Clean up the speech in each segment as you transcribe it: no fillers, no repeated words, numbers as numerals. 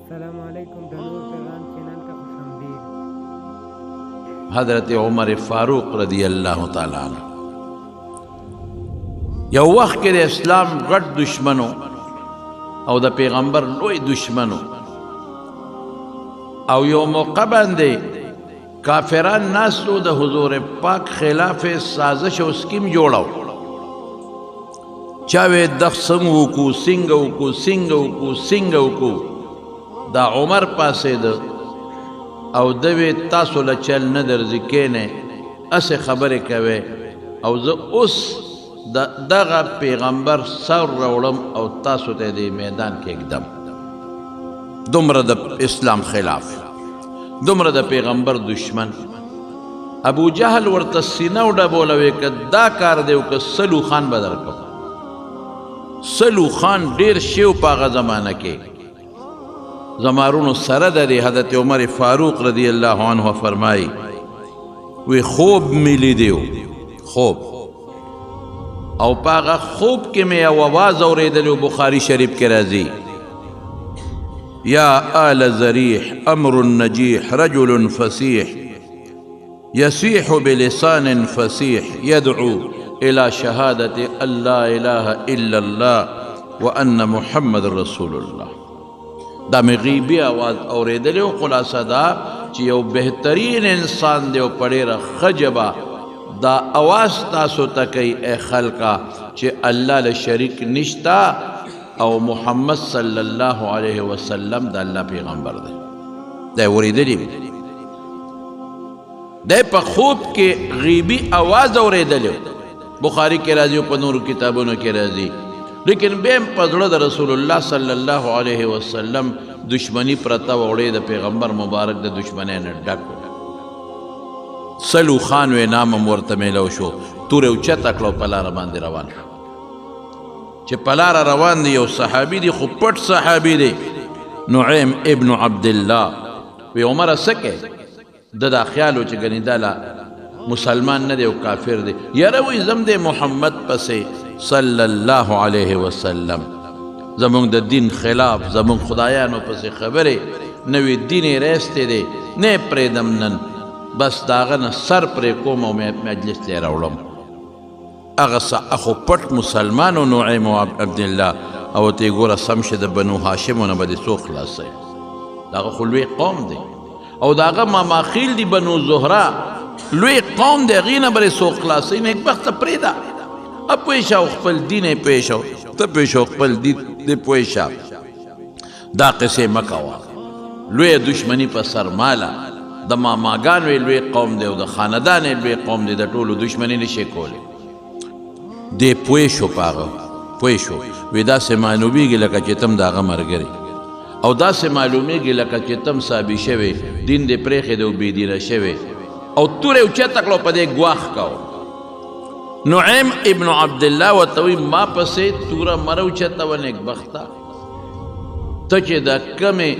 السلام علیکم د نور پیغام چینل ته خوش آمدید. حضرت عمر فاروق رضی اللہ تعالی عنہ یو وخت کې د اسلام غټ دشمنو او د پیغمبر لوی دشمنو او یو موقع باندې کافران ناسو د حضور پاک خلاف سازش او سکیم جوړاو چاوې د څنګه وکو دا عمر پاسې د او دوی تاسو له چل نه درځي کینې اسې خبرې کوي او زه اوس دغه پیغمبر سر راوړم او تاسو ته دې میدان کې اقدم دومره د اسلام خلاف دومره د پیغمبر دشمن ابو جهل ورته سینه وډبولوي که دا کار دی که سلو خان به درکړم سلو خان ډېر شی په هغه زمانه کې زمارونو سره د حضرت عمر فاروق رضی الله عنه فرمای وی خوب ملی دیو خوب او پاغه خوب کې مې یو आवाज اورېدل بخاری شریف کې راځي یا آل ذریح امر النجیح رجل فصیح یصیح بلسان فصیح یدعو الى شهادة ان لا اله الا الله وان محمد رسول الله دا می غیبی آواز اوریدلی او خلاصه دا چې یو بهترین انسان دی او پړیره خجبا دا آواز تاسو ته کوي ای خلقا چې الله له شریک نشتا او محمد صلی الله علیه وسلم د الله پیغمبر دی دا اوریدلی دی په خوب کې غیبی آواز اوریدلی بخاری کې راځي او په نورو کتابونو کې راځي لیکن بیم پزړه د رسول الله صلی الله علیه وسلم دشمنی پرتا وړې د پیغمبر مبارک د دشمنۍ نه ډک سلو خان و نام ورته میلو شو تور او چت کړو په لار باندې روان شو چې په لار روان دی یو صحابي دی خو پټ صحابي دی نعیم ابن عبد الله وی عمر سکه د خیالو چې ګنیداله مسلمان نه دی او کافر دی یاره وی زم دی محمد پسې صلی الله علیه وسلم زمونږ د دین خلاف زمونږ خدایانو پسې خبرې نوې دین ریسته دی نه پرېدم نن بس داغه نه سر پرې کوم او مجلس ته راوړم هغه اخو پټ مسلمانو نعیم عبد الله او ته ګوره سم شه د بنو هاشمونه به دې څو خلاصوي دغه خو لوی قوم دی او داغه ماماخیل دی بنو زهره لوی قوم دی غینه بر څو خلاصوي نیک بخت پرېدا اپویشا خپل دین پیشو ته پیشو خپل دین پویشا دا قصه مکوا لوی دشمنی په سر مالا د ماماګان وی لوی قوم دی او د خاندان لوی قوم دی د ټولو دشمنی نشي کولی دی پویشو پاغه پویشو وی دا سه معلومیږي لکه چې تم داغه مرګري او دا سه معلومیږي لکه چې تم صابی شوی دین دې پرېخې دی او بې دینه شوی او تورې اوچته کړو په دې ګواښ کاو نعیم ابن عبدالله وتوی ما پسې توره مرو چته و نیک بخته ته چې د کمې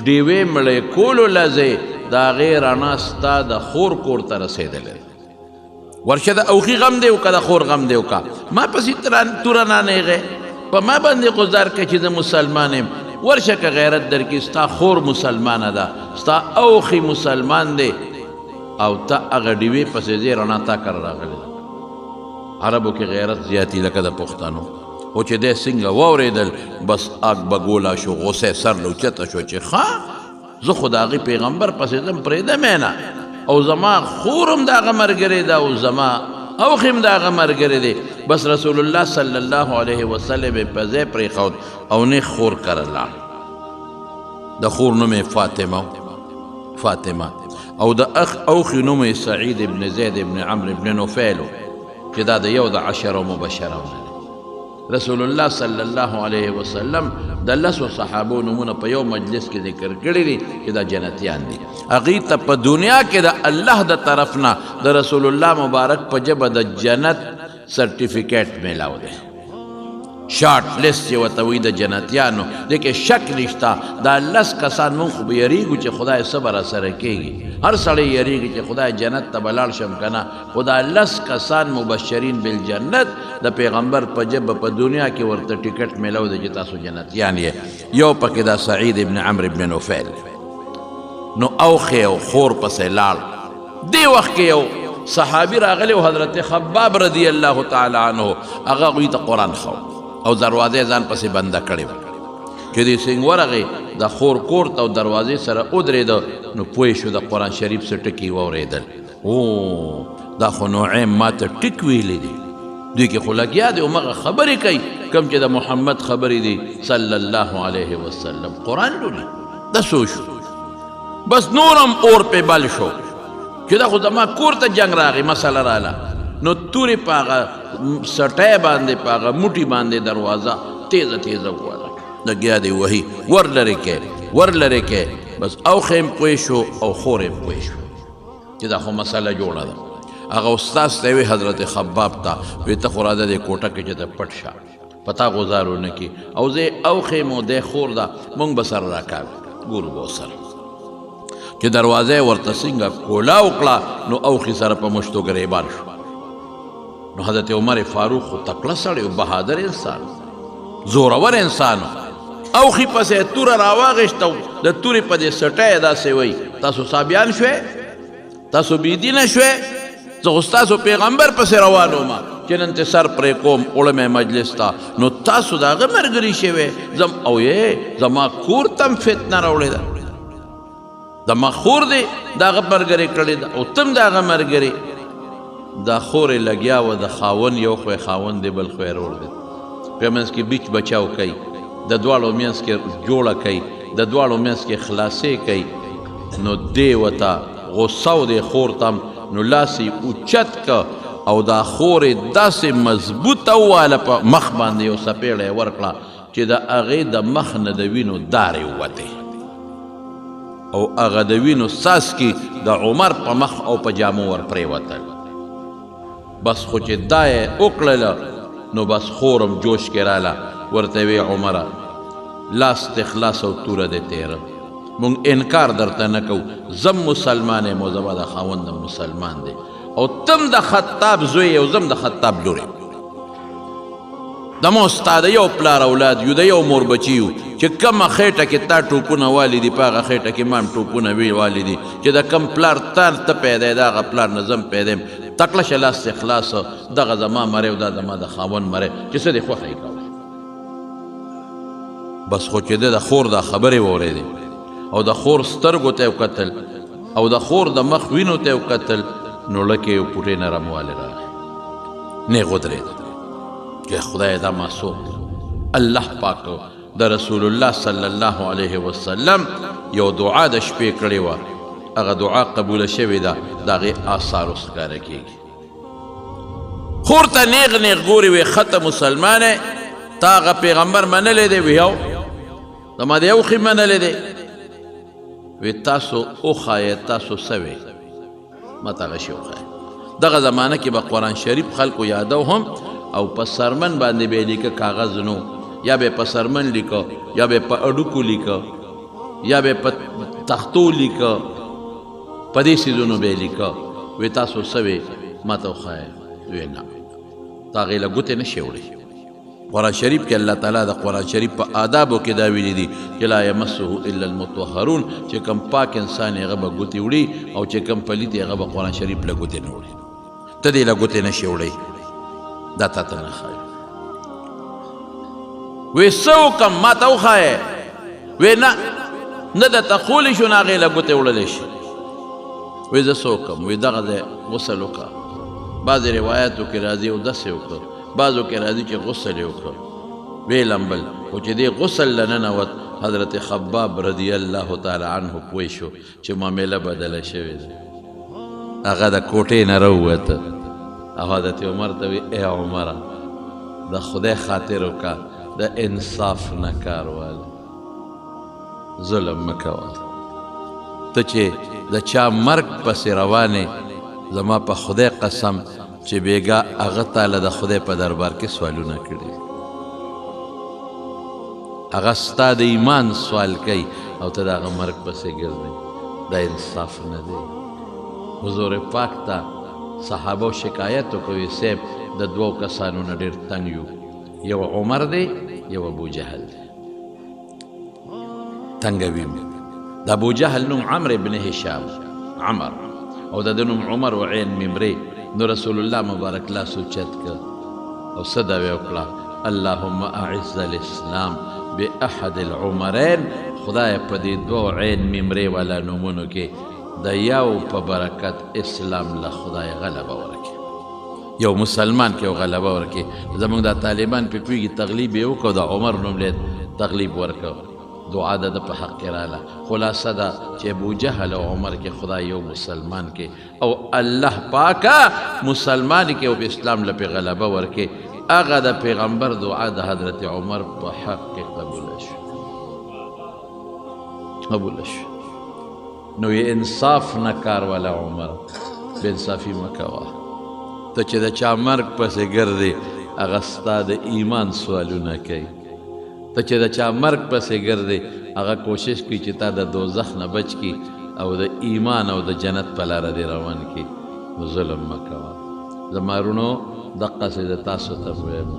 ډیوې مړې کولو لځې د هغې رڼا ستا د خور کور ته رسېدلی ورشه د اوخي غم دی او که د خور غم دی او که ما پسې توره نانیغې په ما باندې غزار که چې زه مسلمان یم ورشه که غیرت درکې ستا خور مسلمانه ده ستا اوخي مسلمان دی او ته هغه ډیوې پسې ځې رڼا تا کره راغلی عربو کې غیرت زیاتی لکه د پښتنو او چې دی څنګه واورېدل بس آگ بګولا شو غوسه سر لوچته شو چې ښه زه خو د هغې پیغمبر پسې ځم پرېږدم یې نه او زما خور هم د هغه ملګری ده او زما اوښ هم د هغه ملګری دی بس رسول الله صلی الله علیه وسلم یې په ځای پرېښود او نه خور کره لاړ د خور نوم یې فاطمه او د اوښې نوم یې سعید ابن زید ابن عمرو ابن نفیل چې دا د یو د 10 مبشرو نه رسول الله صلی الله علیه وسلم د 10 صحابو نمونه په یو مجلس کې ذکر کړی دي چې دا جنتیان دي هغې ته په دنیا کې د الله د طرف نه د رسول الله مبارک په ژبه د جنت سرټیفیکیټ میلاو دی شارټ لیست یې ورته وایي د جنتیانو دې کې شک نشته دا 10 کسان مونږ خو به یریږو چې خدای څه به راسره کېږي هر سړی یریږي چې خدای جنت ته به لاړ شم که نه خو دا 10 کسان مبشرین بالجنت د پیغمبر په ژبه په دنیا کې ورته ټیکټ میلاو دی چې تاسو جنتیان یې یو پکې دا سعید ابن عمرو ابن نوفل نو اوخې او خور پسې لاړ دې وخت کې یو صحابي راغلی او حضرت خباب رضی الله تعالی عنه هغه هغوی ته قرآن خو او دروازې ځان پسې بنده کړې وه چې دې سنګ ورغې د خور کور ته او دروازې سره ودرېده نو پوه شو د قرآن شریف څه ټکي واورېدل او دا خو نعیم ما ته ټیک ویلی دی دوی کې خو لګیا دی همغه خبرې کوي کوم چې د محمد خبرې دي صلی الله علیه وسلم قرآن لولي دا څه شو بس نورم اور پې بل شو چې دا خو زما کور ته جنګ راغی مسله راله نو تورې په هغه سټی باندې په هغه موټي باندې دروازه تیزه تیزه وواله لګیا دی وهي ور لرې کې ور لرې کې بس اوښې هم پوه شو او خور هم پوه شو چې دا خو مسله جوړه ده هغه استاد ته وی حضرت خباب ته وی ته خو راځه دې کوټه کې چې ته پټ شه پتا گزارو نه کی او زه اوښې مو دې خور ده مونږ به سره راکاږو ګورو به سره چې دروازه ورته څنګه کولا وکړه نو اوښې سره په مشتو ګریبان شو نو حضرت عمر فاروق خو تکړه سړی و بهادر انسان زورور انسان اوښې پسې توره راواغېسته د تورې په دې سټی داسې وی تاسو صابیان شوې تاسو بېدینه شوې زه خو ستاسو پیغمبر پسې روان وم چې نن ته سر پرې کوم وړم مجلس ته نو تاسو د هغه ملګري شوې زم او یې زما کور ته هم فتنه راوړې ده زما خور دی د هغه ملګرې کړې ده او ته هم د هغه ملګرې دا خورې لګیا وه د خاون یو خوی خاون دی بل خوی رور دی په منځ کې بیچ بچاو کوي د دواړو منځ کې جوړه کوي د دواړو منځ کې خلاصې کوي نو دی ورته غصه و دی خور ته نو لاس یې اوچت که او دا خورې داسې مضبوطه وواله په مخ باندې یو څپېړه یې ورکړه چې د هغې د مخ نه د وینو دارې ووتې او هغه د وینو څاڅکي د عمر په مخ او په جامو ور پرېوتل بس خو چې دا یې وکړله نو بس خورم جوش کې راله ورته وی عمره لاس دې خلاص او توره دې تیره مونږ انکار درته نه کوو زم مسلمان یم او زما د خاوند مسلمان دی او تم د خطاب زوی او زم د خطاب لور یم زما ستا د یو پلار اولاد یو د یو مور بچي یو چې کومه خېټه کې تا ټوپونه والي دي په هغه خېټه کې ما هم ټوپونه والي دي چې د کم پلار ته پیدا یې د هغه پلار نه زم پیدا یم تکړه شه لاس دې خلاص دغه زما مرۍ او دا زما د خاوند مرۍ چې څه دې خوښه یې کوه بس خو چې ده د خور دا خبرې واورېدې او د خور سترګو ته یې وکتل او د خور د مخ وینو ته یې وکتل نو لکه یو پوټې نرموالی راغی نیغ ودرېد چې خدای دا معصوم الله پاک د رسول الله صلی الله علیه وسلم یو دعا د شپې کړې وه هغه دعا قبوله شوې ده د هغې آثار اوس ښکاره کېږي خور ته نیغ نیغ ګورې وی ښه مسلمانې تا هغه پیغمبر منلی دی وی او زما د یو خې منلی دی وی تاسو وښایې تاسو څه وی ما ته هغه شی وښایې دغه زمانه کې به قرآن شریف خلکو یادو هم او په سرمن باندې به یې لیکه کاغذ نو یا به په سرمن لیکه یا به په اډوکو لیکه یا به په تختو لیکه په دې څیزونو به یې لیکه وی تاسو څه وی ما ته وښایې وی نه تا هغې له ګوتې نه شي وړی قرآن شریف کې الله تعالی د قرآن شریف په آدابو کې دا ویلي دي چې لا یمسه الا المطهرون چې کوم پاک انسان یې هغه به ګوتې وړي او چې کوم پلیت یې هغه به قرآن شریف له ګوتې نه وړي ته دې له ګوتې نه شي وړی دا تا ته نه ښایي وی څه وکړم ما ته وښایې وی نه نه درته خولی شو نه هغې له ګوتې وړلی شي وی زه څه وکړم وی دغه ځای غسل وکړه بعضې روایاتو کې راځي او داسې وکړه بعضو کې راځي چې غسل یې وکړه وی لمبل خو چې دې غسل له ننوت حضرت خباب رضی الله تعالی عنه پوه شو چې معامله بدله شوې ده هغه د کوټې نه راووته او حضرت عمر ته وی ای عمره د خدای خاطر وکړه د انصاف نه کار واله ظلم مه کوه ته چې د چا مرګ پسې روانې زما په خدای قسم چې بیګا هغه تعالی د خدای په دربار کې سوالونه کړي هغه ستا د ایمان سوال کوي او ته د هغه مرګ پسې ګرځې. دا انصاف نه دی. حضور پاک ته صحابو شکایت وکوي صاحب د دوو کسانو نه ډېر تنګ یو، یو عمر دی یو ابو جهل دی. تنګوي مې د ابو جهل نوم عمرو ابن هشام عمر او د ده نوم عمر و عین ممرې. نو رسول الله مبارک لاس اوچت کړ او څه دعوه وکړه؟ اللهم اعز الاسلام باحد العمرین. خدای په دې دوو عین ممرې والا نومونو کې د یو په برکت اسلام له خدای غلبه ورکړي، یو مسلمان کې غلبه ورکړي. زموږ د طالبان په پوهېږي تغلیب یې وکړو، د عمر نوم له تغلیب ورکړ. دعا د ده په حق کې راله. خلاصه ده چې ابو جهل او عمر کې خدای یو مسلمان کې او الله پاکه مسلمان کې او په اسلام له پې غلبه ورکړي. هغه د پیغمبر دعا د حضرت عمر په حق کې قبوله شو، قبوله شو. نو یې انصاف نه کار والا عمر، بې انصافي مه کوه. ته چې د چا مرګ پسې ګرځې هغه ستا د ایمان سوالونه کوي. ته چې د چا مرګ پسې ګرځې هغه کوشش کوي چې تا د دوزخ نه بچ کړي او د ایمان او د جنت په لاره دې روان کړي. نو ظلم مه کوه. زما وروڼو دقسې د تاسو ته ویم،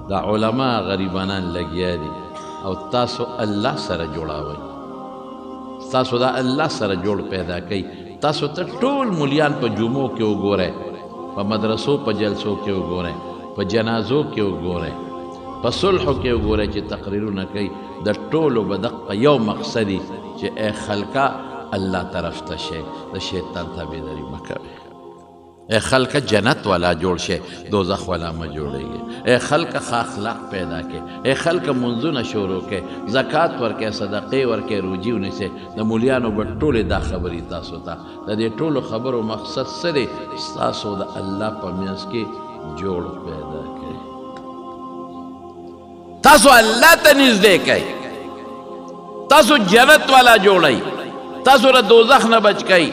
دا علما غریبانان لګیا دي او تاسو الله سره جوړاوئ. تاسو دا الله سره جوړ پیدا کوي. تاسو ته ټول مولیان په جمعو کې وګورئ، په مدرسو په جلسو کې وګورئ، په جنازو کې وګورئ، په صلحو کې وګورئ چې تقریرونه کوي. د ټولو به دقه یو مقصدي چې ای خلکه الله طرف ته شئ، د شیطان تابعداري مه کوئ. ای خلکه جنت والا جوړ شئ، دوزخ والا مه جوړیږئ. ای خلکه ښه اخلاق پیدا کړئ. ای خلکه منځونه شروع کړئ، زکات ورکړئ، صدقې ورکړئ، روجي ونیسئ. د مولیانو به ټولې دا خبرې تاسو ته. د دې ټولو خبرو مقصد څه دی؟ ستاسو د الله په منځ کې جوړ پیدا کړئ. تاسو الله ته نږدې کئ، تاسو جنت والا جوړئ، تاسو له دوزخ نه بچ کئ،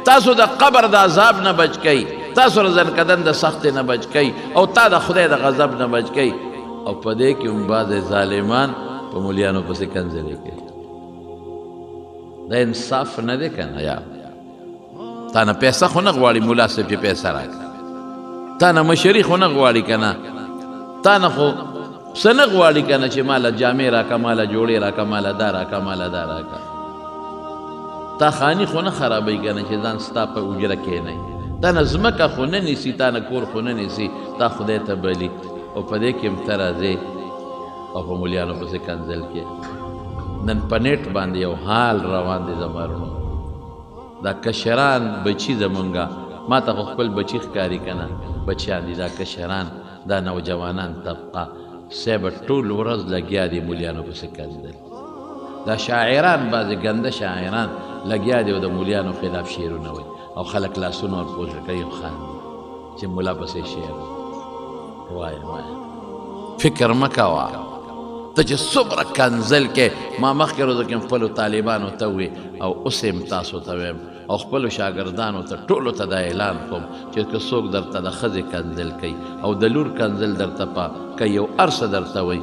تاسو د قبر د عذاب نه بچ کئ، تاسو له زنکدن د سختۍ نه بچ کئ او تا د خدای د غضب نه بچ کئ. او په دې کې هم بعضې ظالمان په مولیانو پسې کنځلې کوي. دا انصاف نه دی که نه؟ یا تا نه پیسه خو نه غواړي ملا صاحب چې پیسه راکړه، تا نه مشري خو نه غواړي که نه، تا نه خو څه نه غواړي که نه چې ماله جامې راکړه، ماله جوړې راکړه، ماله دا راکړه، ماله دا راکړه. تا خاني خو نه خرابوي که نه چې ځان ستا په اجره کښېنئ. تا نه ځمکه خو نه نیسي، تا نه کور خو نه نیسي، تا خدای ته بلي. او په دې کې هم ته راځې او په مولیانو پسې کنځل کې. نن په نیټ باندې یو حال روان دی زما وروڼو. دا کشران بچي زمونږه، ما ته خو خپل بچي ښکاري که نه، بچیان دي دا کشران، دا نوجوانان طبقه صاحب ټول ورځ لګیا دي مولیانو پسې کنځل. دا شاعران، بعضې ګنده شاعران لګیا دي او د مولیانو خلاف شعرونه وایي او خلک لاسونه ورپورته کوي او خاندي چې ملا پسې شعر وایه. وایه فکر مه کوه. ته چې څومره کنځل کې، ما مخکې ورځو کې خپلو طالبانو ته ووي او اوس یې تاسو ته ویم او خپلو شاګردانو ته ټولو ته دا اعلان کوم چې که څوک درته د ښځې کنځل کوي او د لور کنځل درته کوي او هر څه درته وایي،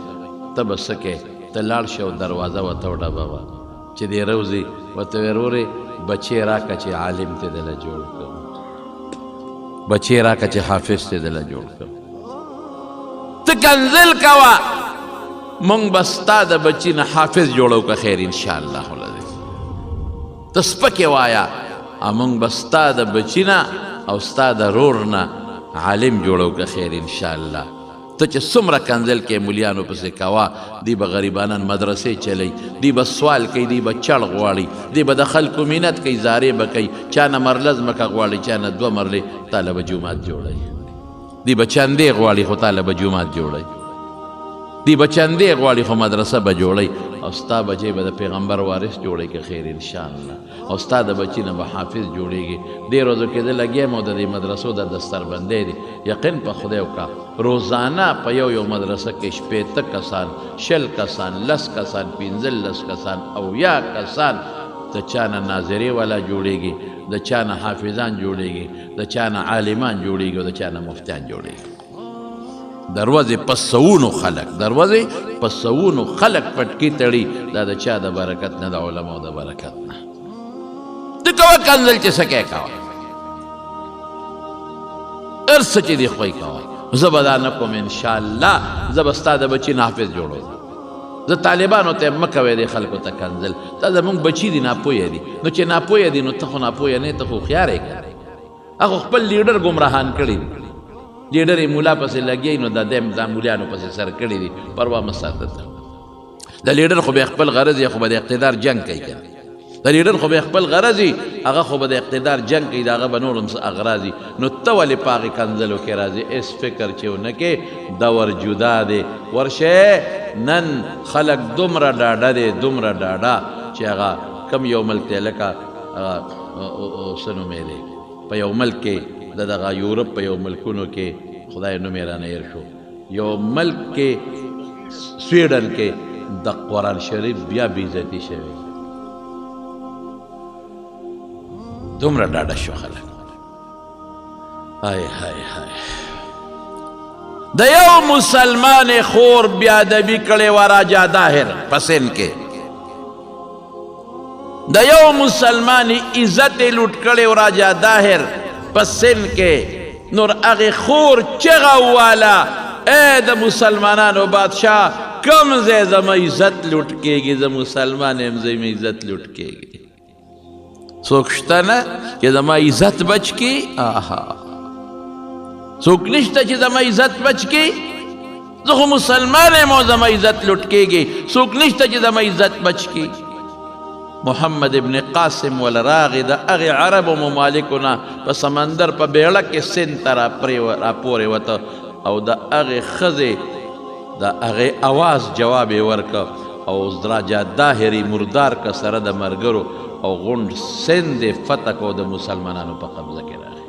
ته به څه کوې؟ ته لاړ شه او دروازه ورته وډبوه چې دې روځي، ورته ویې ورورې بچې راکړه چې عالم ته دله جوړ کړم، بچې راکړه چې حافظ ته دله جوړ کړم. ته کنځل کوه، مونږ به ستا د بچي نه حافظ جوړو که خیر انشاءالله العظیم. ته سپکې وایه، مونږ به ستا د بچي نه او ستا د رور نه عالم جوړو که خیر انشاءالله. ته چې څومره کنځل کې مولیانو پسې کوه، دی به غریبانان مدرسې چلی، دی به سوال کوي، دی به چړ غواړي، دی به د خلکو مینت کوي، زارې به کوي، چا نه مرله ځمکه غواړي، چا نه 2 مرلې، تاله به جومات جوړوي. دی به چندې غواړي خو تاله به جومات جوړوي، دی به چندې غواړي خو مدرسه به جوړوي. او ستا بچی به د پیغمبر وارث جوړی که خیر انشاءالله، او ستا د بچی نه به حافظ جوړیږي. دې ورځو کې زه لګیا یم او د دې مدرسو د دستربندۍ دی. یقین په خدای وکړه روزانه په یو مدرسه کې 80 کسان، 20 کسان، 10 کسان، 15 کسان او 10 کسان د چا نه ناظرې والا جوړیږي، د چا نه حافظان جوړیږي، د چا نه عالمان جوړیږي او د چا نه مفتیان جوړیږي. دروازې په سوونو خلک پټکي تړي دا د چا د برکت نه د علماو د برکت نه ته کوه کنځل چې څه کوې کوه هر څه چې دې خوښ کوه زه به دا نه کوم انشاءالله زه به ستا د بچي نافظ جوړوم زه طالبانو ته مه کوې دې خلکو ته کنځل دا زمونږ بچي دي ناپویه دي نو چې ناپویه دي نو ته خو ناپویه نه ته خو هوښیار یې که هغه خپل لیډر ګمراهان کړي دي لیډر یې مولا پسې لګی نو دا مولیانو پسې سر کړي دي پروا مه ساته ته د لیډر خو به خپل غرض یې خو به د اقتدار جنګ کوي که د لیډر خو به خپل غرض یي هغه خو به د اقتدار جنګ کوي د هغه به نور هم څه اغراض یي نو ته ولې په هغې کنځلو کې راځې هېڅ فکر چې ونه کې دور جدا دی ورشې نن خلک دومره ډاډه دی دومره ډاډه چې هغه کم یو ملک دی لکه څه نومې دی په یو ملک کې د دغه یورپ په یو ملکونو کې خدای نوم یې رانه هېر شو یو ملک کې سویډن کې د قرآن شریف بیا بېعزتي شوی دومره ډاډه شو خلک های های های د یو مسلمان خور بیا ادبي کړې وه راجا داهر په سند کې د یو مسلمان عزت یې لوټ کړې و راجا داهر په سند کې نور هغې خور چغه وواله ای د مسلمانانو بادشاه کم ځای زما عزت لوټ کېږي زه مسلمان یم ځای مې عزت لوټ کېږي څوک شته نه چې زما عزت بچ کړي آها څوک نشته چې زما عزت بچ کړي زه خو مسلمان یم او زما عزت لوټ کېږي څوک نشته چې زما عزت بچ کړي محمد ابن قاسم ول راغی د هغې عربو ممالکو نه په سمندر په بیړه کې سند ته راپورې وته او د هغې ښځې د هغې اواز جواب یې ورکه او راجا داهر یې مردار که سره د ملګرو او غونډ سند یې فتح کو د مسلمانانو په قبضه کې راغی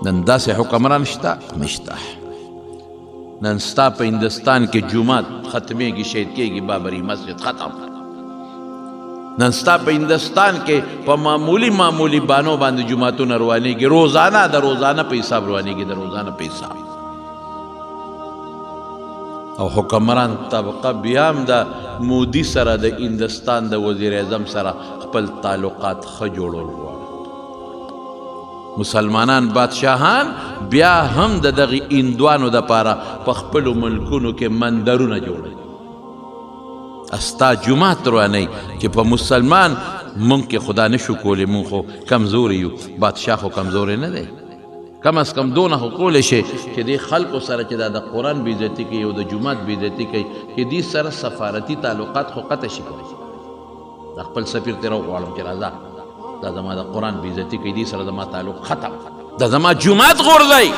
نن داسې حکمران شته نشته نن ستا په هندوستان کې جومات ختمیږي شهید کېږي بابري مسجد ختم نن ستا په هندوستان کې په معمولی بانو باندې جوماتونه روانېږي روزانه د روزانه په حساب روانېږي د روزانه په حساب او حکمران طبقه بیا هم د مودي سره د هندوستان د وزیر اعظم سره خپل تعلقات ښه جوړول غواړي مسلمانان بادشاهان بیا هم د دغې هندوانو دپاره په خپلو ملکونو کې مندرونه جوړوي استا جومات روانئ چې په مسلمان مونږ کې خدا نشو کولی مونږ خو کمزوري یو بادشاه خو کمزوری نه دی کم از کم دونه خو کولی شي چې دې خلکو سره چې دا د قرآن بېعزتي کوي او د جومات بېعزتي کوي چې دې سره سفارتي تعلقات خو قطع شي کولی دا خپل سفیر ته راوغواړم چې راځه دا زما د قرآن بېعزتي کوي دې سره زما تعلق ختم دا زما جومات غورځئ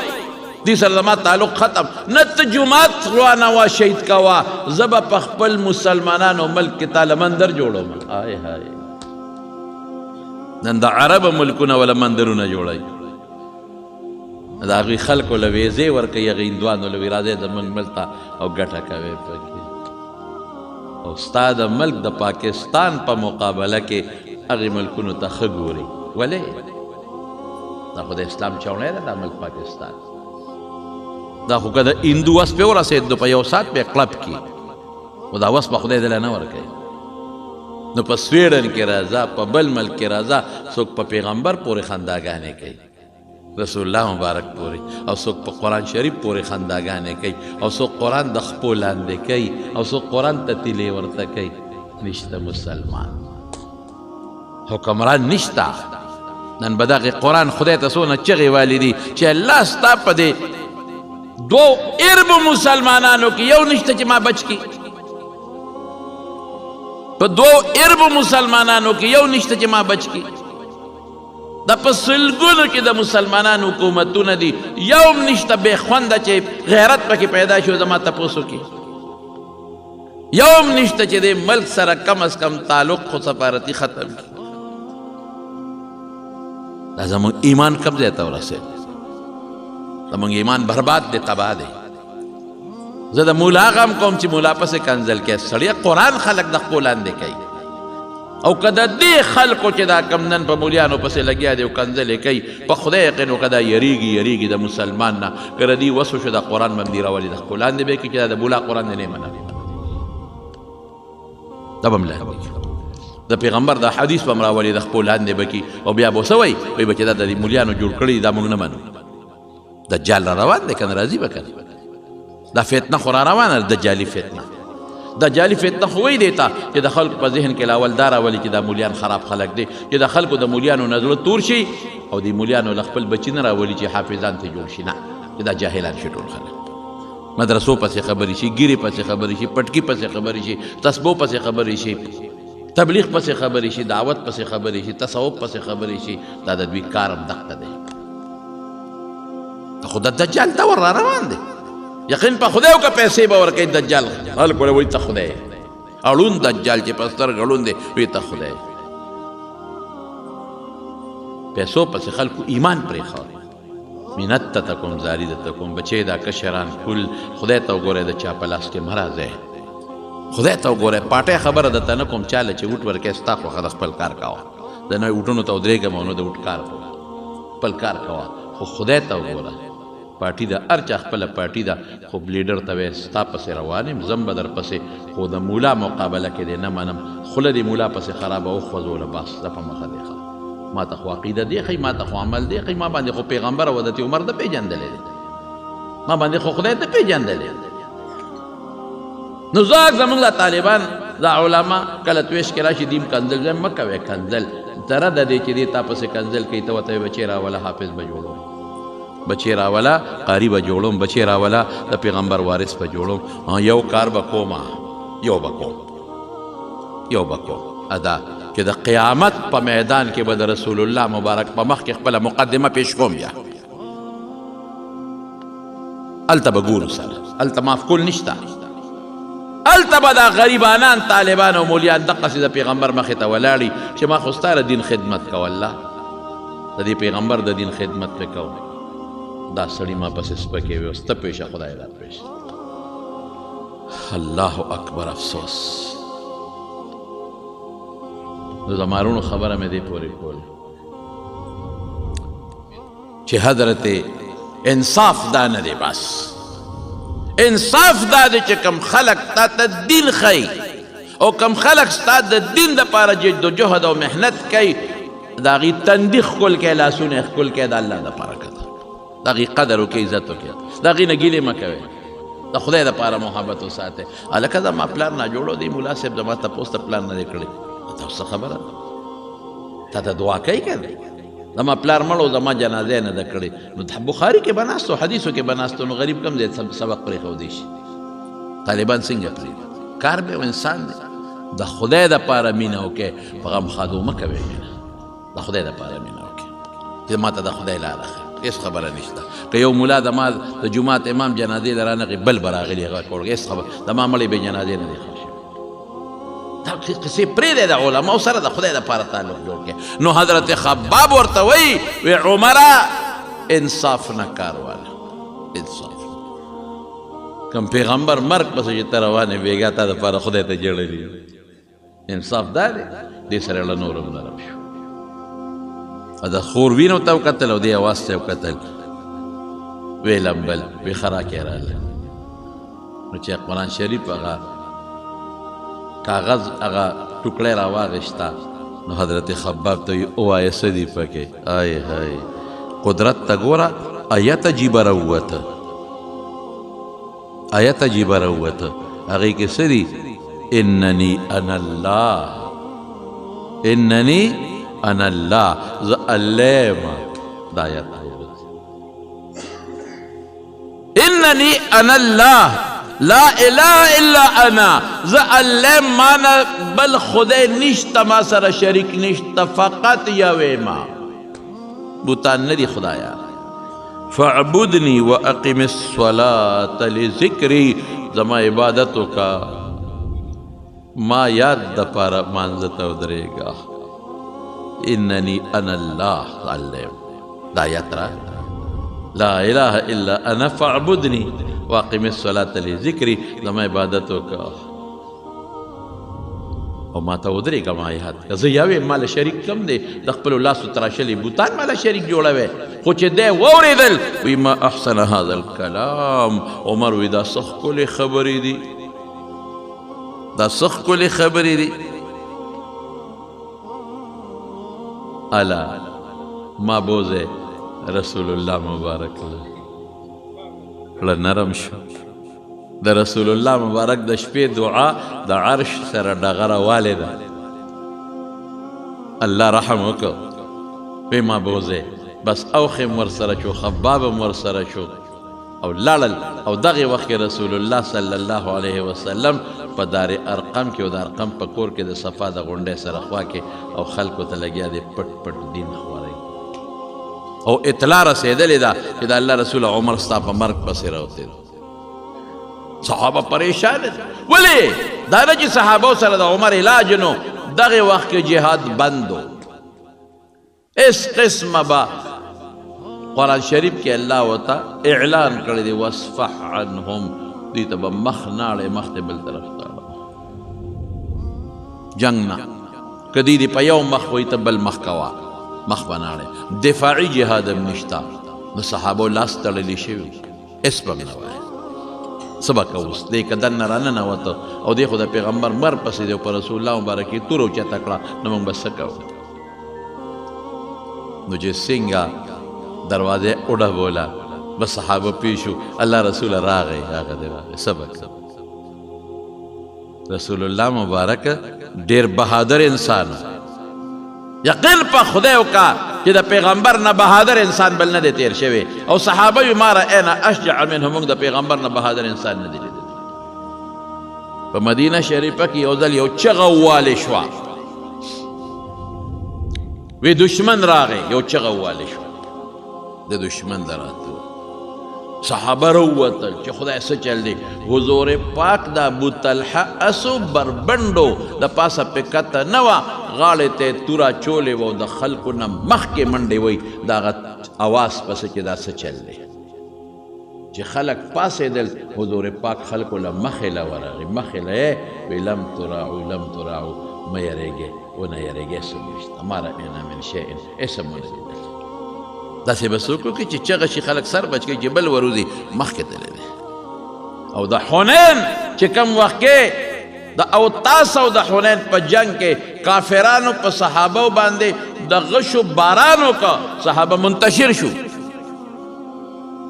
دې سره زما تعلق ختم نه ته جومات روانوه شهید کوه زه به په خپل مسلمانانو ملک کې تاله مندر جوړوم های های نن د عربو ملکونه وله مندرونه جوړوي د هغوی خلکو له ویزې ورکوي هغې هندوانو له وی راځئ زموږ ملک ته او ګټه کوئ پکې او ستا د ملک د پاکستان په مقابله کې هغې ملکونو ته ښه ګوري ولې دا خو د اسلام چوڼی ده دا ملک پاکستان دا خو که د هندو وس پې ورسېد نو په یو ساعت پې کلب کي خو دا وس به خدای دله نه ورکوي نو په سویډن کې راځه په بل ملک کې راځه څوک په پیغمبر پورې خنداګانې کوي رسول الله مبارک پورې او څوک په قرآن شریف پورې خنداګانې کوي او څوک قرآن د خپو لاندې کوي او څوک قرآن ته تیلې ورته کوي نشته مسلمان حکمران نشته نن به دغې قرآن خدای ته څونه چغې والي دي چې الله ستا په دې دو اربو مسلمانانو کې یو نشته چې ما بچ کی په دو اربو مسلمانانو کې یو نشته چې ما بچ کی دا په سلګونو کې د مسلمانانو حکومتونه دي یو هم نشته بې خونده چې غیرت پکې پیدا شو زما تپوسو کې یو هم نشته چې د ملک سره کم از کم تعلق خو سفارتي ختم کړي دا زموږ ایمان کم ځای ته ورسېد زموږ ایمان برباد دی تباه دی زه د مولا غم کوم چې مولا پسې کنځل کوي سړیه قرآن خلک د خپو لاندې کوي او که د دې خلکو چې دا کم نن په مولیانو پسې لګیا دی او کنځلې کوي په خدای یقین وکړه دا یریږي د مسلمان نه که ردي وسو شو د قرآن باندې راولي د خپل لاندې به کړي چې دا د بولا قرآن نه مني دا به هم لاندې د پیغمبر دا حدیث به هم راولي د خپل لاندې به کړي او بیا به څه وایي وایي به چې دا د مولیانو جوړ کړي دا موږ نه منو دجال را روان دی که نه راځي به کنه دا فتنه خو را روانه دجالي فتنه دجالي فتنه خو وایي دی ته چې د خلکو په ذهن کې لاول دا راولي چې دا مولیان خراب خلک دی چې د خلکو د مولیانو نه زړه تور شي او د مولیانو له خپل بچي نه راولي چې حافظان ته جوړ شي نه چې دا جاهلان شي ټول خلک مدرسو پسې خبرې شي ګیرې پسې خبرې شي پټکي پسې خبرې شي تسبو پسې خبرې شي تبلیغ پسې خبرې شي دعوت پسې خبرې شي تصوف پسې خبرې شي دا د دوی کار هم دغه دی خو د دجال دور را روان دی یقین په خدای او که پیسې به ورکوي دجال خلکو له وایي ته خدای اړون دجال چې په سترګ اړون دی وایي ته خدای پیسو پسې خلکو ایمان پرېښود مینت ته تکم زاری د تکم بچې دا کشران کل خدای ته وګورئ د چا په لاس کې مه راځئ خدای ته وګورئ پاټۍ خبره درته نه کوم چاله چې وټ ورکوې ستا خوښه د خپل کار کوه د نوې وټونو ته ودرېږم او نو د وټ کار کوه خپل کار کوه خو خدای ته وګوره پارټي ده هر چا خپله پارټي ده خو لیډر ته وایې ستا پسې روان یم زم به در پسې خو د مولا مقابله کې دی نه منم خوله دې مولا پسې خرابه وخوځوله بس زه په مخه دی ما ته خو عقیده دی ښایي ما ته خو عمل دی ښایي ما باندې خو پیغمبر او حضرت عمر ده پېژندلی دی ما باندې خو خدای ده پېژندلی نو زاک زمونږ دا طالبان دا علما کله تویش کې راشي دیم کنځل زم مه کوې کنځل تره د دې چې دی تا پسې کنځل کوي ته ورته بچې راوله حافظ به جوړوم بچې راوله قاري به جوړوم بچې راوله د پیغمبر وارث به جوړوم یو کار به کوم یو به کوم ادا چې د قیامت په میدان کې به د رسول الله مبارک په مخ کې خپله مقدمه پیش کوم بیا هلته به ګورو سره هلته معفکول نشته هلته به دا غریبانان طالبان او مولیان دقسې د پیغمبر مخې ته ولاړي چې ما خو ستا د دین خدمت کو الله د دې پیغمبر د دین خدمت پې کوم دا سړي ما پسې سپکې وي اوس ته پیشه خدای را پیش الله اکبر افسوس نو د مارونو خبره مې دې پورې کول چې حضرت انصاف دا نه دی بس انصاف دا دی چې کم خلق تا ته دین ښیي او کم خلق ستا د دین دپاره جد و جهد او محنت کوي د هغې تندي ښکل کوي لاسونه یې ښکل کوي د الله دپاره که ده د هغې قدر وکړئ عزت وکړئ د هغې نه ګیلې مه کوئ د خدای دپاره محبت وساتئ هلکه زما پلار ناجوړو دی ملا صاحب زما تپوس ته پلار نه دی کړی ته څه خبره ده تا ته دعا کوي که نه زما پلار مړ او زما جنازه نه ده کړې نو بخاري کې به ناست حدیثو کې به ناست نو غریب کم دی سبق پرېښودی شي طالبان څنګه پرېږدي کار به انسان دی د خدای دپاره مینه وکړې په غمخادو مه کوې مینه د خدای دپاره مینه وکړې چې ما ته د خدای لاره ښه هېڅ خبره نشته که یو ملا د ما د جومات امام جنازې له رانغې بل به راغلي هغه کوړ هېڅ خبره د ما مړی بې جنازې نه دی ښه شوی دا قصې پرېږدی د علماو سره د خدای دپاره تعلق جوړ کړې نو حضرت خباب ورته وایي وی عمره انصاف نه کار واله انصاف کم پیغمبر مرګ پسې چې ته روان یې بېګا تا دپاره خدای ته جړلي انصاف دا دی دې سره له نور هم نرم شو د خور وینو ته وکتل او دې اواز ته وکتل وی لمبل وی خراکې راله نو چې قرآن شریف هغه کاغذ هغه ټوکړی را واغېسته نو حضرت خباب ته ووایه څه دي پکې آی های قدرت ته ګوره آیت عجیبه راووته آیت عجیبه راووته هغې کې څه دي انني انا الله انني انا الله زه الله یم دا آیت انني انا الله لا اله الا انا زه الله مانا بل خدای نشته ما سره شریک نشته فقط یوې ما بوتان نه دي خدایا فاعبدني واقم الصلاه لذکری زما عبادت وکا ما یاد دپاره مانځه ته ودرېږه انني انا الله الله دا آیت را لا اله الا انا فاعبدني واقم الصلاه لذکری زما عبادت وکا او ما ته ودرېږه ما یاد که زه یوې ماله شریک کم دی د خپلو لاسو تراشلي بوتان ماله شریک جوړوي خو چې دی واورېدل وی ما احسن هذا الکلام عمر وی دا څه ښکلې خبرې دي دا څه ښکلې خبرې دي الا ما بوزه رسول الله مبارک له نرم شو د رسول الله مبارک د شپې دعا د عرش سره ډغره والې ده الله رحم وکړ وی ما بوزه بس اوخم ورسره شو خبابم ورسره شو او لاړل او دغه وخت رسول الله صلی الله علیه وسلم په دار ارقم کې او د ارقم په کور کې د صفا د غونډې سره خوا کې او خلکو ته لګیا دی پټ پټ دین خواري او اطلاع رسېدلې ده چې د الله رسول عمر ستا په مرګ پسې راوتی صحابه پریشان دي ولې دا نه چې صحابو سره د عمر علاج نو دغه وخت کې جهاد بند و اس قسمه به قرآن شریف کې الله وتا اعلان کړی دی واصفح عنهم دوی ته به مخ ناړې مخ ته بل طرف ته جنګ نه که دوی دې په یو مخ وایي ته بل مخ کوه مخ به ناړې دفاعي جهاد هم نشته نو صحابو لاس تړلی شوي اس به هم نه وایي څه به کوو اوس دی که دننه راننوته او دی خو د پیغمبر مر پسې دی او په رسول الله مبارک یې تور اوچته کړه نو موږ به څه کوو نو چې څنګه دروازه اڑا بولا بس صحابه پیشو الله رسول راغی هغه دی راغی سبق رسول الله مبارک ډیر بهادر انسان یقین په خدای وکا چې د پیغمبر نه بهادر انسان بل نه دی تیر شوی او صحابه یې ما رأینا اشجع منهم موږ د پیغمبر نه بهادر انسان نه دی لیدلی په مدینه شریفه کې یو ځل یو چغه ووالی شوه وی دشمن راغی یو چغه ووالی شوه د دشمن دراتو صحابه روتل چې خدای څه چل دی حضور پاک د ابو طلحه اسو بربنډو د پاسه په کته نه وه غاړې ته توره چولې وه او د خلکو نه مخکې منډې وی د هغه اواز پسې چې دا څه چل دی چې خلک پاسېدل حضور پاک خلکو له مخې له ورغی مخې له یې وی لم تراعو لم تراعو مه یریږئ ونه یریږئ څه نشته ما رأینا من شیء هېڅ هم ونه لیدل داسې به څوک وکړي چې چغه شي خلک سر بچ کوي چې بل وروځي مخکې تللی دی او د حنین چې کم وخت کې د اوتاس او د حنین په جنگ کې کافرانو په صحابو باندې د غشو باران وکړه صحابه منتشر شو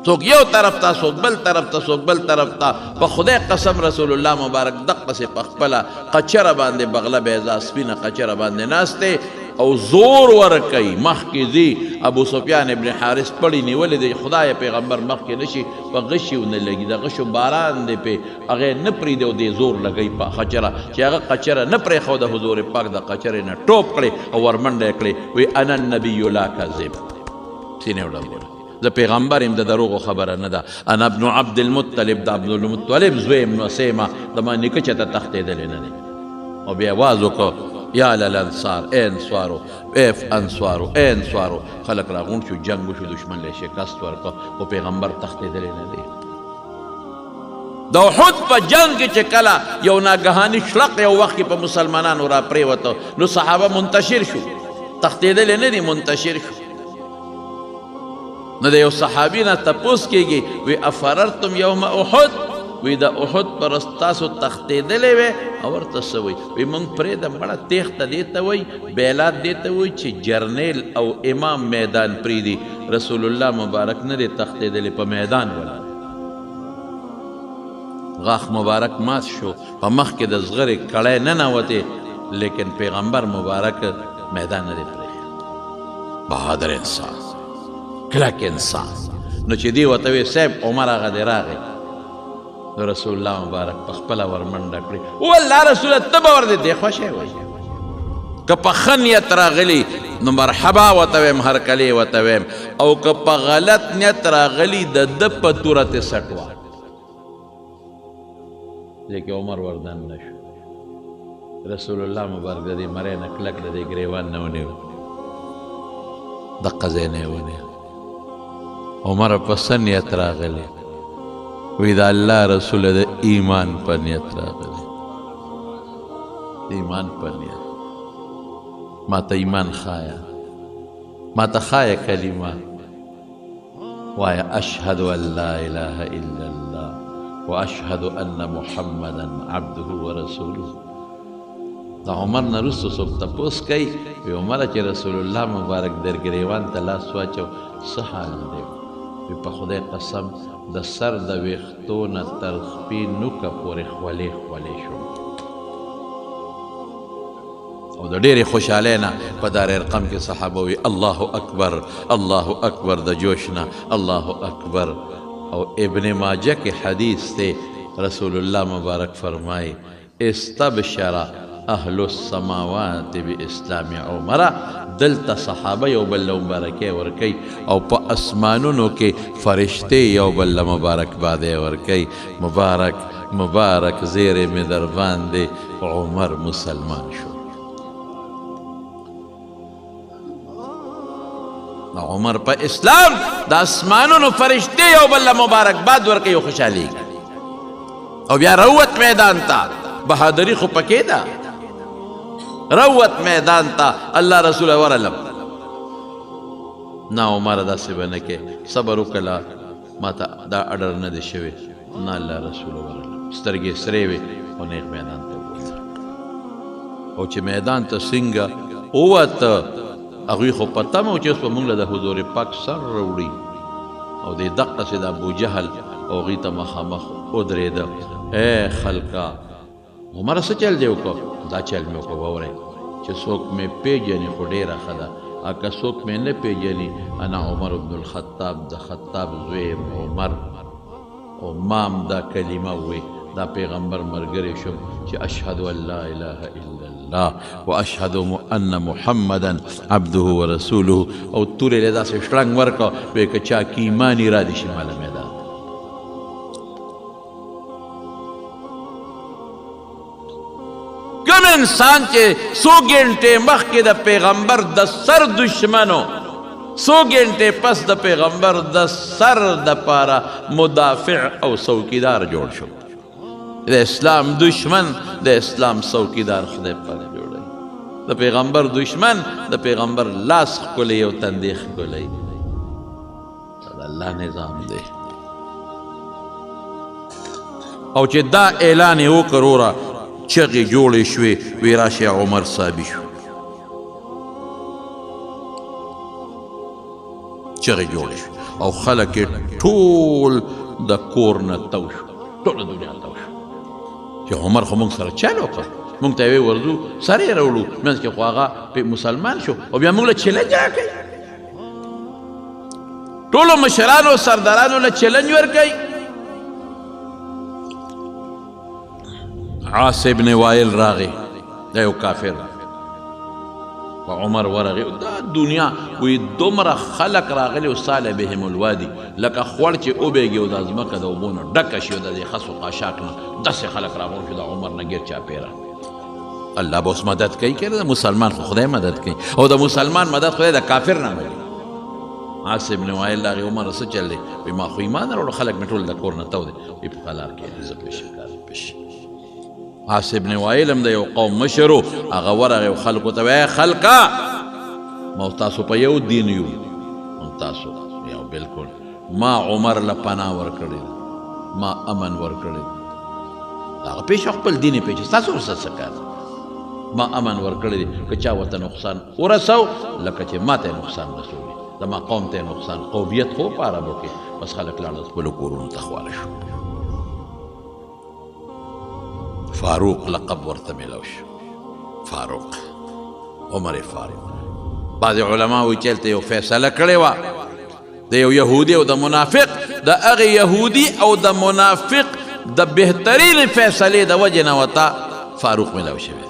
څوک یو طرف ته څوک بل طرف ته څوک بل طرف ته په خدای قسم رسول الله مبارک دقسې په خپله قچره باندې بغله بیضا سپینه قچره باندې ناست دی او زور ورکوي مخکې ځي ابو سفیان ابن حارث پړی نیولې دی خدای پیغمبر مخکې نشي په غشي ونه لګي د غشو باران دی پې هغې نه پرېږدي او دی زور لګوي په قچره چې هغه قچره نه پرېښوده حضور پاک د قچرې نه ټوپ کړې او ورمنډه یې کړې وی انا النبي لا کذب سینې وډبوله زه پیغمبر یم د دروغو خبره نه ده انا ابن عبد المطلب د عبدالمطلب زوی یم نو سیمه زما نیکه چېته تښتېدلی نه دی او بیا آواز وکړه یا للانصار اے انصارو اے انصارو اے انصارو خلق راغونډ شو جنگ وشو دشمن له شکست ورکړه او پیغمبر تښتېدلی نه دی د احد په جنگ کې چې کله یو ناګهاني شلق یو وخت کې په مسلمانانو را پرېوته نو صحابه منتشر شو تښتېدلی نه دی منتشر شو نو د یو صحابي نه تپوس کېږي وی افررتم یوم احد وی د احد پر ستاسو تښتېدلی وی او ورته څه وی وی موږ پرېږده مړه تېښته دې ته وی بیلات دې ته وی چې جرنیل او امام میدان پرېږدي رسول الله مبارک نه دی تښتېدلی په میدان ولاړ غاښ مبارک مات شو په مخ کې د زغرې کړی ننوتې لیکن پیغمبر مبارک میدان نه دی پرېښی بهادر انسان کلک انسان نو چې دی ورته وی صاحب عمر هغه دی راغی رسول الله مبارک په خپله ورمنډه کړې والله رسوله ته به ورته دی خوښی وایي که په ښه نیت راغلي نو مرحبا ورته ویم هرکلې ورته ویم او که په غلط نیت راغلي د ده په توره تې سټ وه لیکن عمر وردن نه شو رسول الله مبارک د دې مرۍ نه کلک د دې ګریوان نه ونیو دقه ځای نه یې ونیو عمر په څه نیت راغلی وی د الله رسول د ایمان په نیت راغلی د ایمان پلیا ما ته ایمان خایا ما ته خایا کلمه وایا اشهد ان لا اله الا الله واشهد ان محمدا عبده ورسوله. د عمر نه وروسته څوک تپوس کوي وی عمره چې رسول الله مبارک در ګریوان ته لاس واچو څه حال دی؟ وی په خدای قسم د سر د ویښتو نه تر سپي نوکه پورې خولې خولې شو. او د ډېرې خوشحالۍ نه په دار ارقم کې صحابه وي الله اکبر الله اکبر د جوش نه الله اکبر. او ابن ماجه کې حدیث دی رسول الله مبارک فرمای استبشر اهل السماوات باسلام عمر. دلته صحابه یو بل له مبارکۍ ورکوي او په اسمانونو کې فرشتې یو بل له مبارکبادۍ ورکوي. مبارک مبارک زیری مې در باندې عمر مسلمان شو. عمر په اسلام د اسمانونو فرشتې یو بل له مبارکباد ورکوي او خوشحالېږي. او بیا روت میدان ته بهادري خو پکې ده. روت میدان ته الله رسول ورلم نه عمر داسې به نه کې صبر وکړه ما ته دا اډر نه دی شوی نه الله رسول ورلم سترګې سرې وې او نیغ میدان ته ووت. او چې میدان ته څنګه ووته هغوی خو پته مو چې اوس به مونږ له د حضور پاک سر راوړي او دې دقسې د ابوجهل او هغوی ته مخامخ ودرېده. ای خلکه عمره څه چل دی وکړه؟ دا چل مې وکړه واورئ چې څوک مې پیژني خو ډېره ښه ده که څوک مې نه پیژني انا عمر بن الخطاب د خطاب زوی یم عمر. او مام دا کلمه ووی دا پیغمبر ملګری شم چې اشهد ان لا اله الا الله واشهد ان محمدا عبده ورسوله. او تورې له داسې شړنګ ورکړه وی که چا کې ایمان یې را دي شي ماله میدان. کم انسان چې څو ګنټې مخکې د پیغمبر د سر دشمنو څو ګنټې پس د پیغمبر د سر دپاره مدافع او څوکیدار جوړ شو. د اسلام دشمن د اسلام څوکیدار خدای پاک جوړوي. د پیغمبر دشمن د پیغمبر لاس ښکلی او تندې ښکلی. دا د الله نظام دی. او چې دا اعلان یې وکړ وروره چغې جوړې شوې وی راشي عمر صابي شو. چغې جوړې شوې او خلک یې ټول د کور نه تو شو ټوله دنیا تو شو چې عمر خو موږ سره چل وکړ موږ ته یې ورځو سر یې راوړو منځ کې خو هغه مسلمان شو او بیا موږ له چلنج راکوي. ټولو مشرانو سردارانو له چلنج ورکوي. عاص ابن وائل راغی دا یو کافر و عمر ورغی دا دنیا وی دومره خلق راغلی و سال بهم الوادي لکه خوړ چې وبېږي او دا ځمکه د اوبو نه ډکه شي او د دې خس و قاشاق نه داسې خلق راغون شو د عمر نه ګیر چاپېره. الله به اوس مدد کوي که د مسلمان خو خدای مدد کوي او د مسلمان مدد خدای د کافر نه کوي. عاص ابن وائل راغی عمر څه چل دی؟ وی ما خو ایمان راوړو خلک مې ټول د کور نه تو دی. وی په قلار کې زه پېښې کار پېښې. عاص ابن وائل هم د یو قوم مشر و هغه ورغی خلکو ته وی خلکه ما تاسو په یو دین یو تاسو یو بلکل ما عمر له پناه ورکړې ما امن ورکړې هغه پیښه خپل دین یې پیښه ستاسو ورسره څه کار ما امن ورکړی که چا ورته نقصان ورسو لکه چې ما ته نقصان رسوي زما قوم ته نقصان قومیت خو په عربو کې بس خلک لاړل خپلو کورونو ته خواره شو. فاروق لقب ورته میلاو شو فاروق عمر فاروق. بعضې علما وایي چې هلته یو فیصله کړې وه د یو یهودي او د منافق د هغې یهودي او د منافق د بهترین فیصلې د وجې نه ورته فاروق میلاو شوی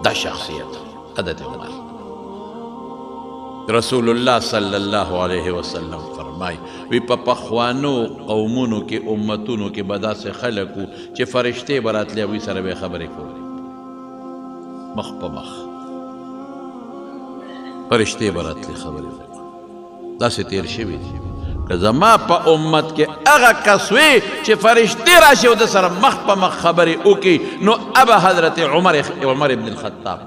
دا شخصیت حضرت عمر. رسول الله صلی الله علیه وسلم فرمای وی په پخوانو قومونو کې امتونو کې به داسې خلک وو چې فرشتې به راتلې هغوی سره به یې خبرې کولې مخ په مخ فرشتې به راتلې خبرې داسې تیر شوي دي. که زما په امت کې هغه کس وي چې فرشتې راشي او د سره مخ په مخ خبرې وکړي نو ابا حضرت عمر ابن الخطاب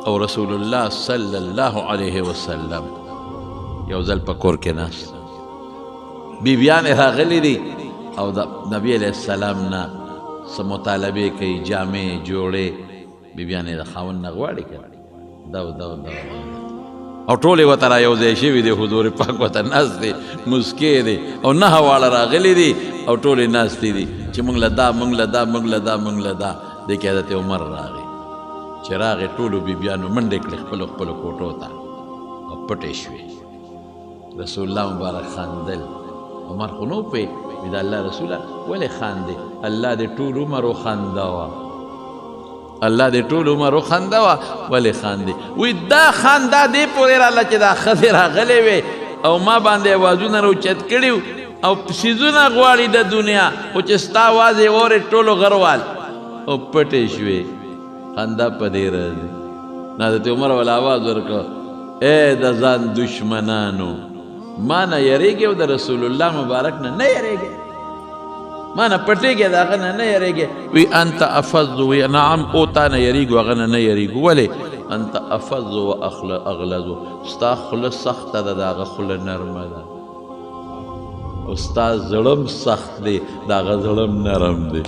او رسول الله صلی الله علیه وسلم یو ځل په کور کې ناست بیبیانې راغلي دي او د نبی علیه السلام نه څه مطالبې کوي جامې جوړې بیبیانې د خاوند نه غواړي که دو او ټولې ورته را یو ځای شوي دي حضور پاک ورته ناست دی مسکې دی او 9 واړه راغلي دي او ټولې ناستې دي چې موږ له دا موږ له دا موږ له دا موږ له دا دی کې حضرت عمر راغی چې راغې ټولو بیبیانو منډې کړې خپلو خپلو کوټو ته او پټې شوې رسول الله مبارک خندل عمر خو نو پوهېږي وي د الله رسوله ولې خاندې الله دې ټول عمر وخندوه الله دې ټول عمر وخندوه ولې خاندې وی دا خندا دې پورې راله چې دا ښځې راغلې وې او ما باندې اوازونه راوچت کړي او څیزونه غواړي د دنیا خو چې ستا اواز یې واورې ټولو غروال او پټې شوې خندا په دې راځي حضرت عمر والا آواز ورکړه ای د ځان دشمنانو ما نه یریږي او د رسول الله مبارک نه یریږي ما نه پټېږي د هغه نه یریږي وی انت افض وی نعم او تا نه یریږو هغه نه یریږو ولې انت افض و اغلظ ستا خوله سخته ده د هغه خوله نرمه ده او ستا زړم سخت دی د هغه زړم نرم دی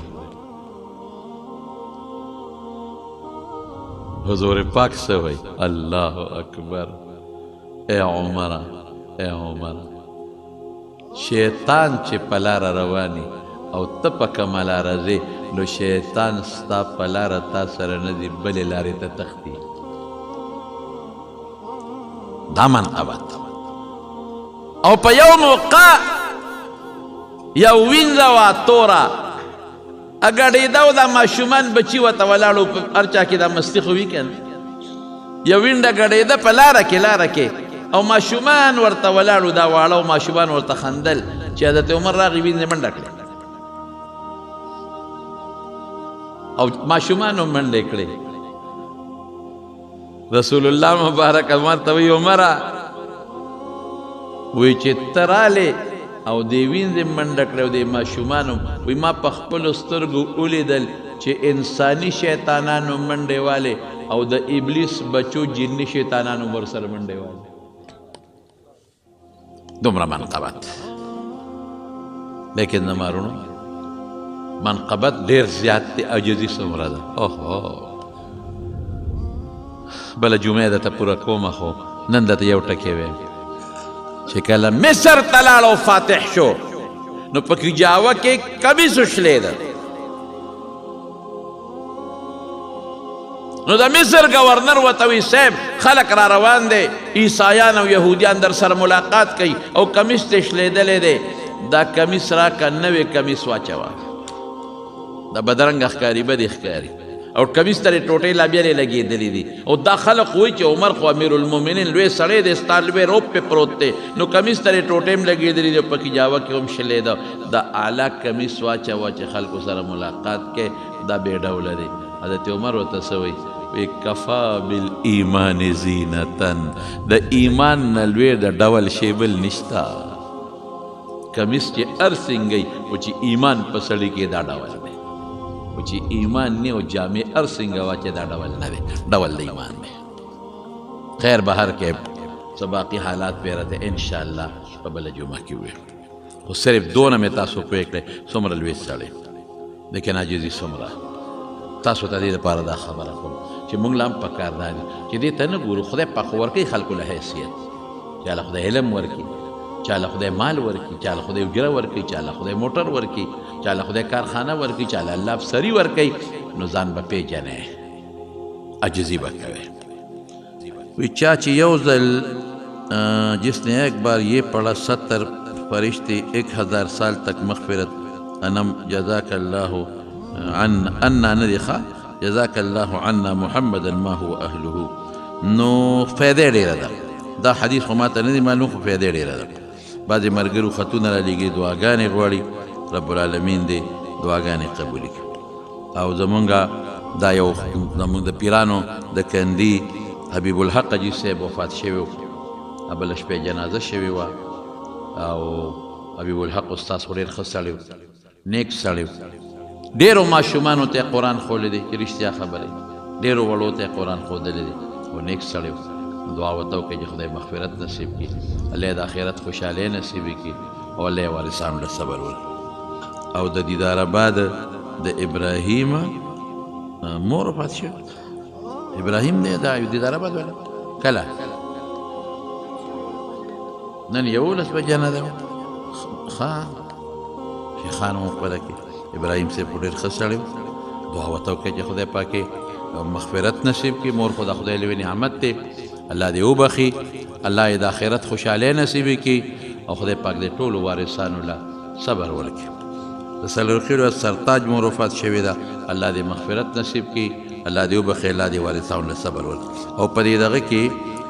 حضور پاک څه وایي الله اکبر ای عمره ای عمر شیطان چې په لاره رواني او ته په کومه لاره ځې نو شیطان ستا په لاره تا سره نه ځي بلې لارې ته تښتي دا منقبت او په یو موقع یو وینځه وه توره اګډېده او دا ماشومان بچي ورته ولاړو په هر چا کې دا مستي خو وي که نه یو وینډه ګډېده په لاره کې او ماشومان ورته ولاړو دا واړه او ماشومان ورته خندل چې حضرت عمر راغی وینځې منډه کړې او ماشومانو منډې کړې رسول الله مبارک عمر ته وی عمره وی چې ته رالې او دې وینځې منډه کړې او دې ماشومانو وی ما په خپلو سترګو ولیدل چې انساني شیطانانو منډې والې او د ابلیس بچو جني شیطانانو ورسره منډې والې دومره منقبت لیکن زمارونو منقبت ډېر زیات دی عاجزي څومره ده اوهو بله جمعه درته پوره کومه خو نن درته یو ټکی وایم چې کله مصر ته لاړ او فاتح شو نو په کجاوه کې کمیس وشلیده نو د مصر گورنر ورته وی صاحب خلک را روان دی عیسایان او یهودیان در سره ملاقات کوي او کمیس ته شلیدلی دی دا کمیس راکه نوې کمیس واچوه دا بدرنګه ښکاري بدې ښکاري او کمیس ته یې ټوټې لا بیا لګېدلې دي او دا خلق وایي چې عمر خو امیر المؤمنین لوی سړی دی ستا لوی روب پې پروت دی نو کمیس ته یې ټوټې هم لګېدلې دي په کجاوه کې هم شلیده دا اعلی کمیس واچوه چې خلکو سره ملاقات کې دا بې ډوله دی حضرت عمر ورته څه وایي وی کفا بالایمان زینتن د ایمان نه لوی د ډول شی بل نشته کمیس چې هر څنګه او چې ایمان په سړي کې دا ډول دی او چې ایمان نه او جامې هر څنګه واچې دا ډول نه دی ډول د ایمان دی خیر بهر کې څه باقي حالات به راته انشاءالله په بله جمعه کې وي خو صرف دونه مې تاسو پوه کړئ څومره لوی سړی لیکن عاجزي څومره تاسو ته دې لپاره دا خبره کوم چې موږ لا هم پکار دا دي چې دې ته نه ګورو خدای پاک ورکوي خلکو له حیثیت چاله خدای علم ورکوي چاله خدای مال ورکوي چاله خدای اجره ورکوي چاله خدای موټر ورکوي چاله خدای کارخانه ورکوي چاله الله افسري ورکوي نو ځان به پیژنې عاجزي به کوئ وی چاچی یو ځل جس نے ایک بار یہ پڑھا 70 فرشتے 1000 سال تک مغفرت انم جزاک اللہ عنا ندخا جزاک اللہ عنا محمد ما هو اهله نو فیدے ډیره ده دا حدیث خو ماته نه دی معلوم خو فیدے ډیره ده بعضې ملګرو خطونه را لیږي دعاګانې غواړي رب العالمین دې دعاګانې قبولې کړي او زمونږ دا یو زمونږ د پیرانو د کندي حبیب الحق جی صاحب وفات شوی بله شپې جنازه شوې وه او حبیب الحق استاد خو ډېر ښه سړی و نیک سړی و ډېرو ماشومانو ته یې قرآن ښوولی دی چې رښتیا خبرې ډېرو وړو ته یې قرآن ښودلی دی او نیک سړی و دعا ورته وکړئ چې خدای مغفرت نصیب کړي الله یې د آخرت خوشحالۍ نصیب کړي او الله یې وارثانو له صبر ورکړي او د دیدار آباد د ابراهیم مور وفات شوه ابراهیم دی دا دیدار آباد والا کله نن 11 بجې نه ده ښه شیخانو مو خپله کې ابراهیم صاحب خو ډېر ښه سړی و دعا ورته وکړئ چې خدای پاک یې مغفرت نصیب کړي مور خو د خدای لوی نعمت دی الله دې وبخي الله یې د آخرت خوشحالۍ نصیب کړي او خدای پاک دې ټولو وارثانو له صبر ورکړي د څلورخیلو سرتاج مور وفات شوې ده الله دې مغفرت نصیب کړي الله دې وبخي الله دې وارثانو له صبر ورکړي او په دې دغه کې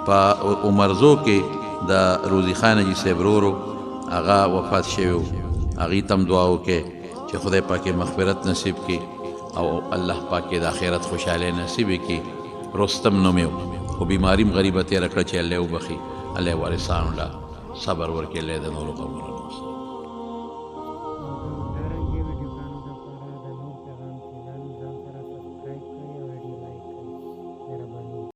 په عمرزو کې د روزي خان حاجي صاحب ورورو هغه وفات شوی و هغې ته هم دعا وکړئ چې خدای پاک یې مغفرت نصیب کړي او الله پاک یې د آخرت خوشحالۍ نصیب کړي رستم نوم یې خو بیماري هم غریبه تېره کړه چې الله یې وبخي الله یې وارثانو له صبر ورکړي الله یې د نورو غمونه